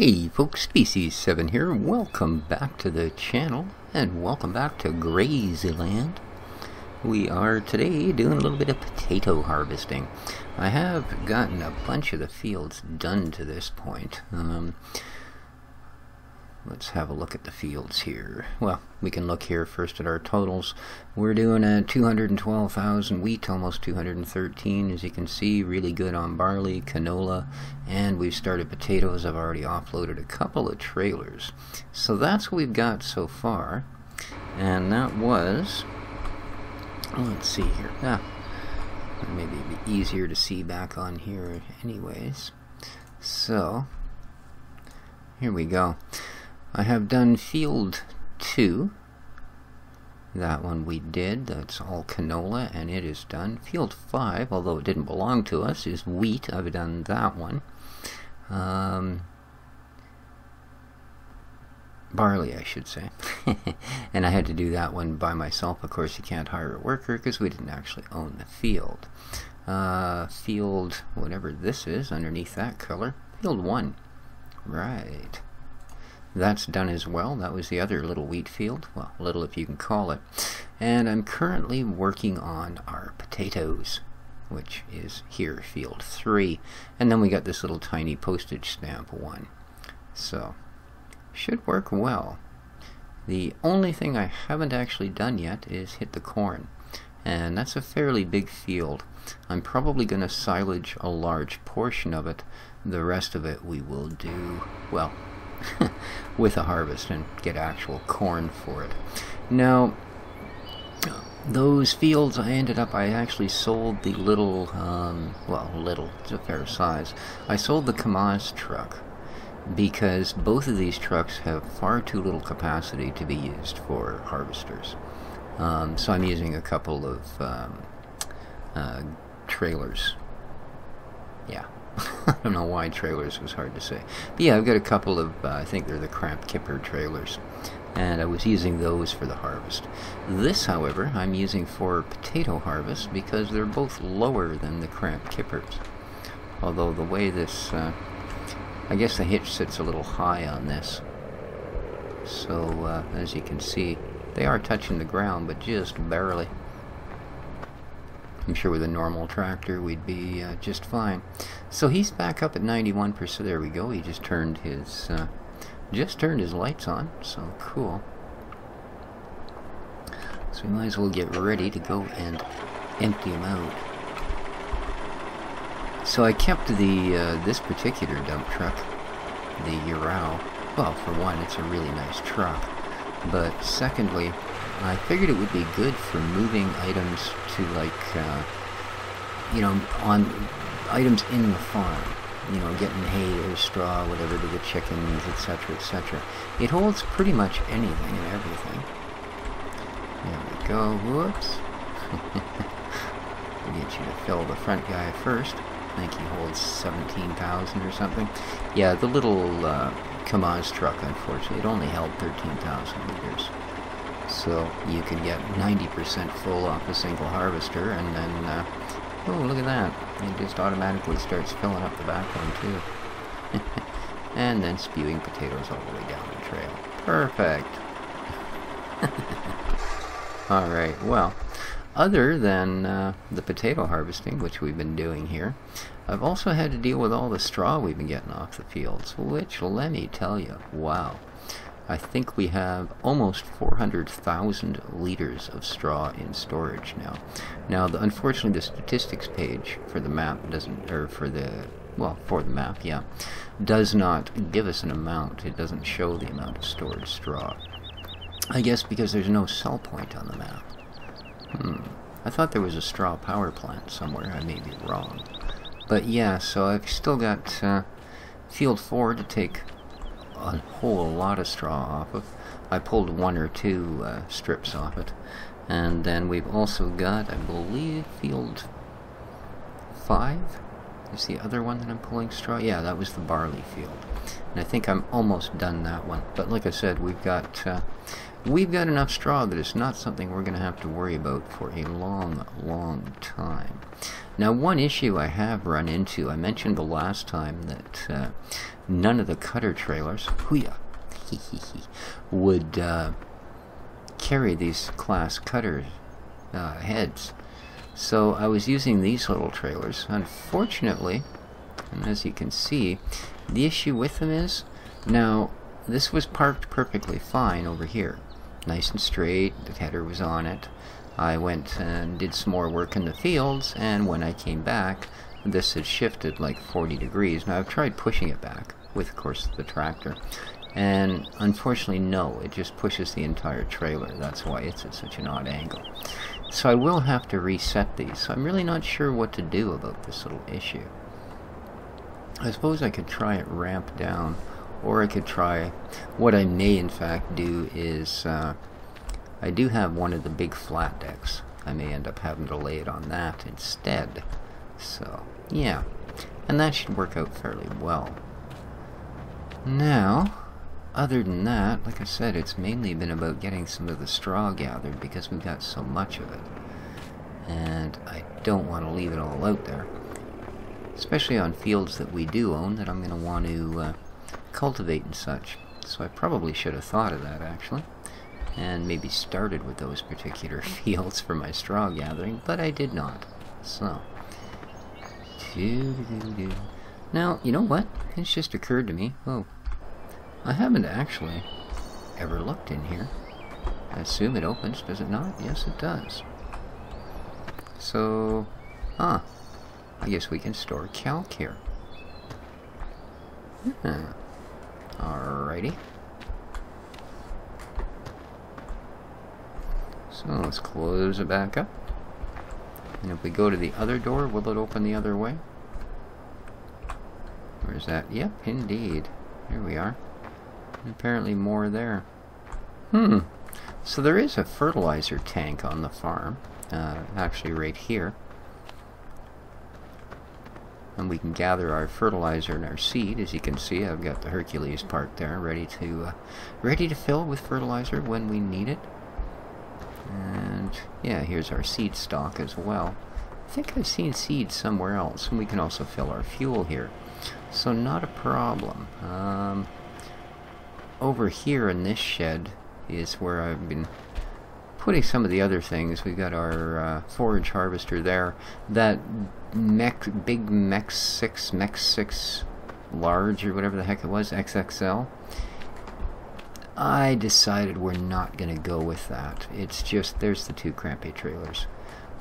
Hey folks, Species 7 here. Welcome back to the channel and welcome back to Grazyland. We are today doing a little bit of potato harvesting. I have gotten a bunch of the fields done to this point. Let's have a look at the fields here. Well, we can look here first at our totals. We're doing a 212,000 wheat, almost 213, as you can see. Really good on barley, canola, and we've started potatoes. I've already offloaded a couple of trailers. So that's what we've got so far. And that was, let's see here. Maybe it'd be easier to see back on here anyways. So, here we go. I have done field 2. That one we did. That's all canola and it is done. Field 5, although it didn't belong to us, is wheat. I've done that one. Barley, I should say. And I had to do that one by myself. Of course, you can't hire a worker because we didn't actually own the field. Field, whatever this is, underneath that color. Field 1. Right. That's done as well. That was the other little wheat field. Well, little if you can call it. And I'm currently working on our potatoes, which is here, field 3. And then we got this little tiny postage stamp one. So, should work well. The only thing I haven't actually done yet is hit the corn. And that's a fairly big field. I'm probably going to silage a large portion of it. The rest of it we will do, well, with a harvest and get actual corn for it. Now, those fields I actually sold the little, it's a fair size. I sold the Kamaz truck because both of these trucks have far too little capacity to be used for harvesters. So I'm using a couple of trailers. Yeah. I don't know why trailers was hard to say. But yeah, I've got a couple of, I think they're the cramp kipper trailers. And I was using those for the harvest. This, however, I'm using for potato harvest because they're both lower than the cramp kippers. Although the way this, I guess the hitch sits a little high on this. So, as you can see, they are touching the ground, but just barely. I'm sure with a normal tractor we'd be just fine. So he's back up at 91%. There we go. He just turned his lights on. So cool. So we might as well get ready to go and empty him out. So I kept the this particular dump truck, the Urao. Well, for one, it's a really nice truck. But secondly, I figured it would be good for moving items to, like, on items in the farm. Getting hay or straw, whatever, to the chickens, etc., etc. It holds pretty much anything and everything. There we go. Whoops. I'll get you to fill the front guy first. I think he holds 17,000 or something. Yeah, the little Kamaz truck, unfortunately, it only held 13,000 liters. So you can get 90% full off a single harvester, and then, oh, look at that. It just automatically starts filling up the back one, too. And then spewing potatoes all the way down the trail. Perfect. Alright, well, other than the potato harvesting, which we've been doing here, I've also had to deal with all the straw we've been getting off the fields, which, let me tell you, wow. I think we have almost 400,000 liters of straw in storage now. Now, unfortunately, the statistics page for the map doesn't, or for the map, yeah, does not give us an amount. It doesn't show the amount of stored straw. I guess because there's no sell point on the map. I thought there was a straw power plant somewhere. I may be wrong. But yeah, so I've still got field 4 to take a whole lot of straw off of. I pulled 1 or 2 strips off it. And then we've also got, I believe, field 5 is the other one that I'm pulling straw. Yeah, that was the barley field. And I think I'm almost done that one. But like I said, we've got we've got enough straw that it's not something we're going to have to worry about for a long, long time. Now, one issue I have run into, I mentioned the last time that none of the cutter trailers would carry these class cutter heads. So I was using these little trailers. Unfortunately, and as you can see, the issue with them is, now this was parked perfectly fine over here. Nice and straight, the header was on it. I went and did some more work in the fields, and when I came back, this had shifted like 40 degrees. Now I've tried pushing it back with, of course, the tractor, and unfortunately no, it just pushes the entire trailer. That's why it's at such an odd angle. So I will have to reset these. So I'm really not sure what to do about this little issue. I suppose I could try it ramp down, or I could try, what I may in fact do is, I do have one of the big flat decks. I may end up having to lay it on that instead. So, yeah. And that should work out fairly well. Now, other than that, like I said, it's mainly been about getting some of the straw gathered because we've got so much of it. And I don't want to leave it all out there. Especially on fields that we do own that I'm going to want to cultivate and such. So I probably should have thought of that, actually. And maybe started with those particular fields for my straw gathering, but I did not. So, now, you know what? It's just occurred to me. Oh, I haven't actually ever looked in here. I assume it opens, does it not? Yes, it does. So, I guess we can store calc here. Alrighty. So let's close it back up. And if we go to the other door, will it open the other way? Where's that? Yep, indeed. Here we are. And apparently more there. So there is a fertilizer tank on the farm. Actually right here. And we can gather our fertilizer and our seed. As you can see, I've got the Hercules parked there, ready to fill with fertilizer when we need it. And yeah, here's our seed stock as well. I think I've seen seeds somewhere else, and we can also fill our fuel here. So not a problem. Over here in this shed is where I've been putting some of the other things. We've got our forage harvester there. That big Mech 6 large, or whatever the heck it was, XXL. I decided we're not going to go with that. It's just, there's the two crampy trailers.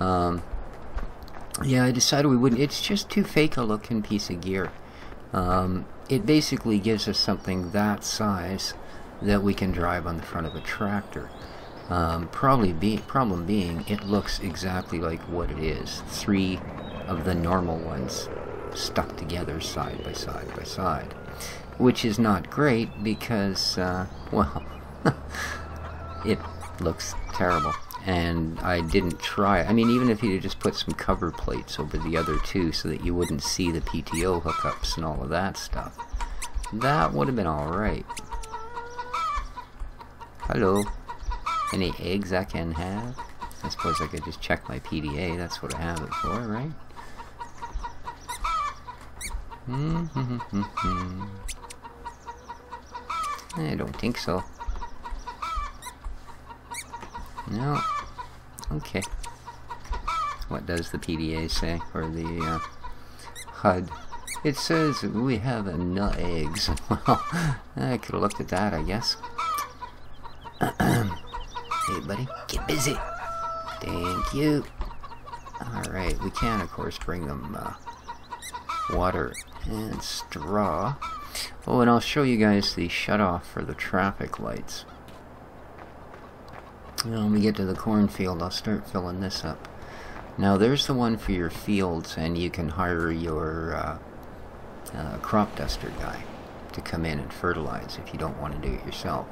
Yeah, I decided we wouldn't. It's just too fake a looking piece of gear. It basically gives us something that size that we can drive on the front of a tractor. Problem being, it looks exactly like what it is. 3 of the normal ones stuck together side by side by side. Which is not great because, well, it looks terrible. And I didn't try. I mean, even if you just put some cover plates over the other two so that you wouldn't see the PTO hookups and all of that stuff, that would have been alright. Hello. Any eggs I can have? I suppose I could just check my PDA. That's what I have it for, right? I don't think so. No. Okay. What does the PDA say? Or the HUD? It says we have enough eggs. Well, I could have looked at that, I guess. Hey, buddy, get busy. Thank you. Alright, we can, of course, bring them water and straw. Oh, and I'll show you guys the shutoff for the traffic lights. When we get to the cornfield, I'll start filling this up. Now, there's the one for your fields, and you can hire your crop duster guy to come in and fertilize if you don't want to do it yourself.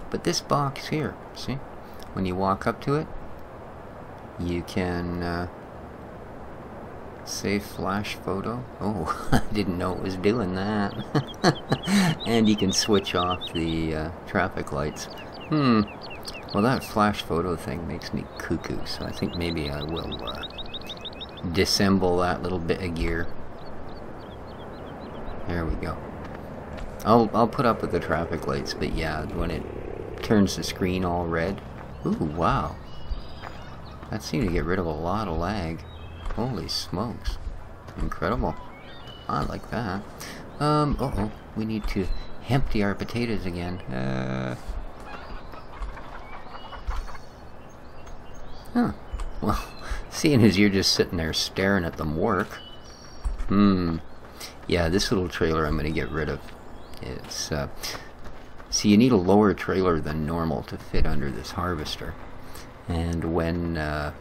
But this box here, see? When you walk up to it, you can save flash photo. Oh, I didn't know it was doing that. And you can switch off the traffic lights. Well, that flash photo thing makes me cuckoo, so I think maybe I will disassemble that little bit of gear. There we go. I'll put up with the traffic lights, but yeah, when it turns the screen all red. Ooh, wow. That seemed to get rid of a lot of lag. Holy smokes. Incredible. I like that. Uh-oh. We need to empty our potatoes again. Huh. Well, seeing as you're just sitting there staring at them work. Yeah, this little trailer I'm going to get rid of. It's, see, you need a lower trailer than normal to fit under this harvester. And when I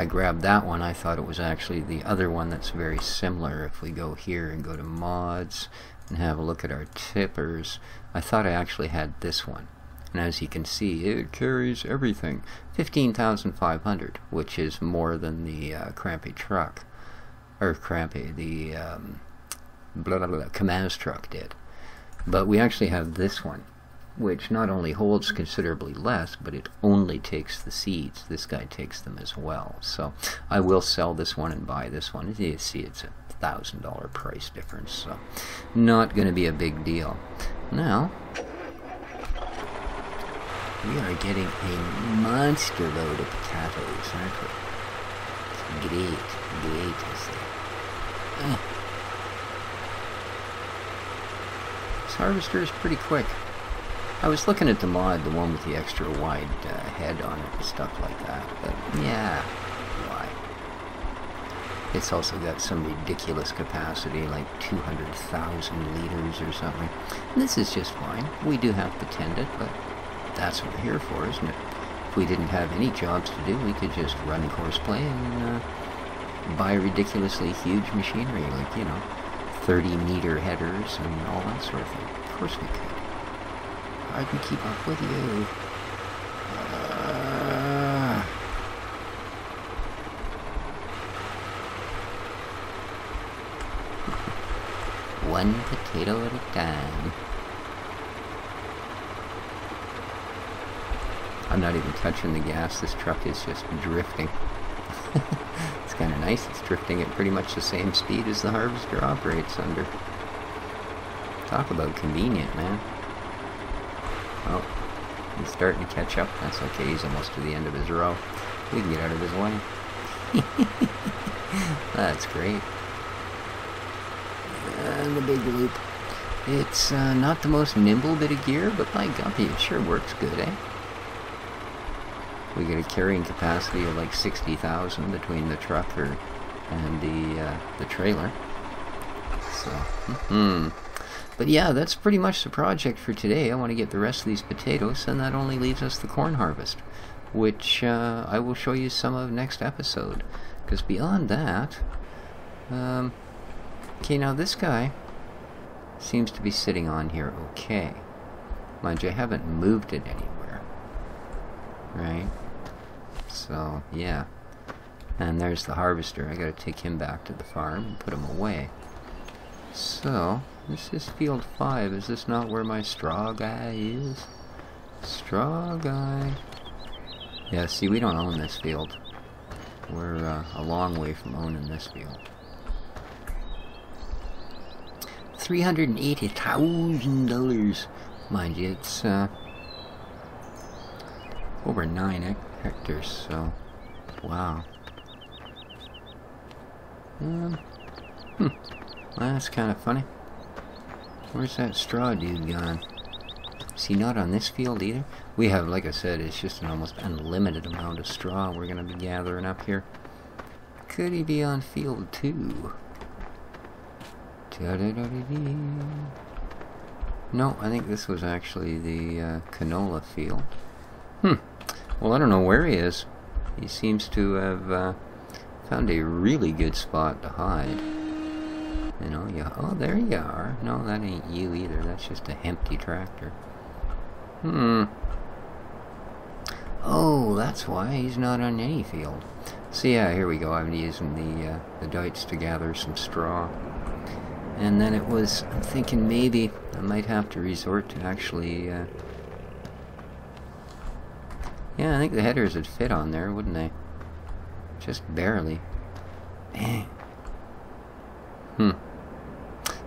grabbed that one, I thought it was actually the other one that's very similar. If we go here and go to mods and have a look at our tippers, I thought I actually had this one. And as you can see, it carries everything. 15,500, which is more than the Crampy truck. Or Crampy, the Kamaz truck did. But we actually have this one, which not only holds considerably less, but it only takes the seeds. This guy takes them as well. So I will sell this one and buy this one. As you see, it's a $1,000 price difference, so not going to be a big deal. Now, we are getting a monster load of potatoes, aren't we? It's great, I say. This harvester is pretty quick. I was looking at the mod, the one with the extra wide head on it and stuff like that, but yeah, why? It's also got some ridiculous capacity, like 200,000 liters or something. And this is just fine. We do have to tend it, but that's what we're here for, isn't it? If we didn't have any jobs to do, we could just run courseplay and buy ridiculously huge machinery, like, you know, 30-meter headers and all that sort of thing. Of course we could. I can keep up with you. One potato at a time. I'm not even touching the gas. This truck is just drifting. It's kind of nice. It's drifting at pretty much the same speed as the harvester operates under. Talk about convenient, man. Oh, he's starting to catch up. That's okay. He's almost to the end of his row. We can get out of his way. That's great. And the big loop. It's not the most nimble bit of gear, but by guppy, it sure works good, eh? We get a carrying capacity of like 60,000 between the trucker and the trailer. So, But yeah, that's pretty much the project for today. I want to get the rest of these potatoes, and that only leaves us the corn harvest, which I will show you some of next episode. Because beyond that, okay, now this guy seems to be sitting on here okay. Mind you, I haven't moved it anywhere, right? So, yeah. And there's the harvester. I gotta take him back to the farm and put him away. So, this is field 5. Is this not where my straw guy is? Straw guy. Yeah, see, we don't own this field. We're a long way from owning this field. $380,000. Mind you, it's over 9 hectares, so wow. Well, that's kind of funny. Where's that straw dude gone? Is he not on this field either? We have, like I said, it's just an almost unlimited amount of straw we're going to be gathering up here. Could he be on field 2? No, I think this was actually the canola field. Well, I don't know where he is. He seems to have found a really good spot to hide. You know, yeah. Oh, there you are. No, that ain't you either. That's just a empty tractor. Oh, that's why he's not on any field. So yeah, here we go. I'm using the dites to gather some straw. And then it was, I'm thinking maybe I might have to resort to actually Yeah, I think the headers would fit on there, wouldn't they? Just barely. Dang.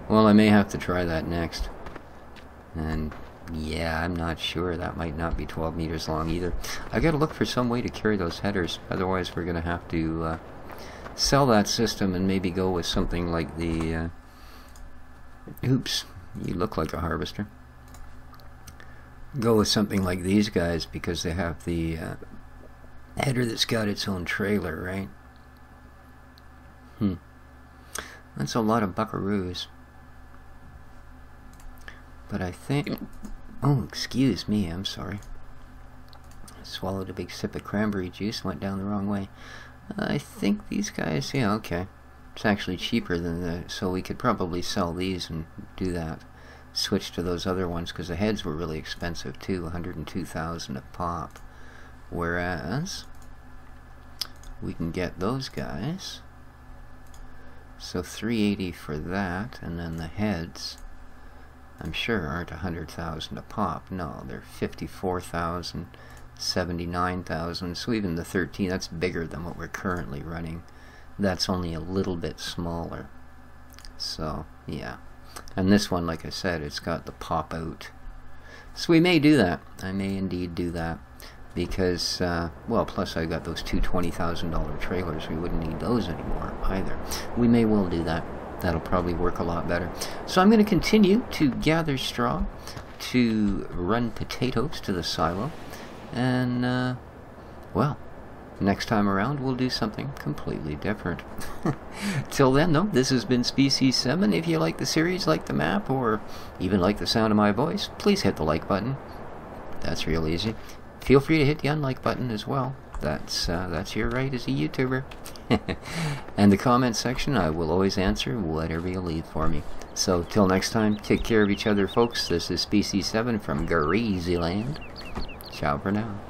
Well, I may have to try that next. And yeah, I'm not sure. That might not be 12 meters long either. I gotta look for some way to carry those headers. Otherwise, we're gonna have to sell that system and maybe go with something like the... oops, you look like a harvester. Go with something like these guys because they have the header that's got its own trailer, right? That's a lot of buckaroos. But I think... oh, excuse me, I'm sorry. I swallowed a big sip of cranberry juice, went down the wrong way. I think these guys, yeah, okay. It's actually cheaper than the... so we could probably sell these and do that. Switch to those other ones because the heads were really expensive too, 102,000 a pop. Whereas we can get those guys. So 380 for that, and then the heads, I'm sure aren't 100,000 a pop. No, they're 54,000, 79,000. So even the 13, that's bigger than what we're currently running. That's only a little bit smaller. So yeah. And this one, like I said, it's got the pop out. So we may do that. I may indeed do that. Because, well, plus I got those two $20,000 trailers. We wouldn't need those anymore either. We may well do that. That'll probably work a lot better. So I'm going to continue to gather straw, to run potatoes to the silo. And, well, next time around we'll do something completely different. Till then, though, this has been Species 7. If you like the series, like the map, or even like the sound of my voice, please hit the like button. That's real easy. Feel free to hit the unlike button as well. That's your right as a YouTuber. And the comment section, I will always answer whatever you leave for me. So, till next time, take care of each other, folks. This is Species 7 from Grazyland. Ciao for now.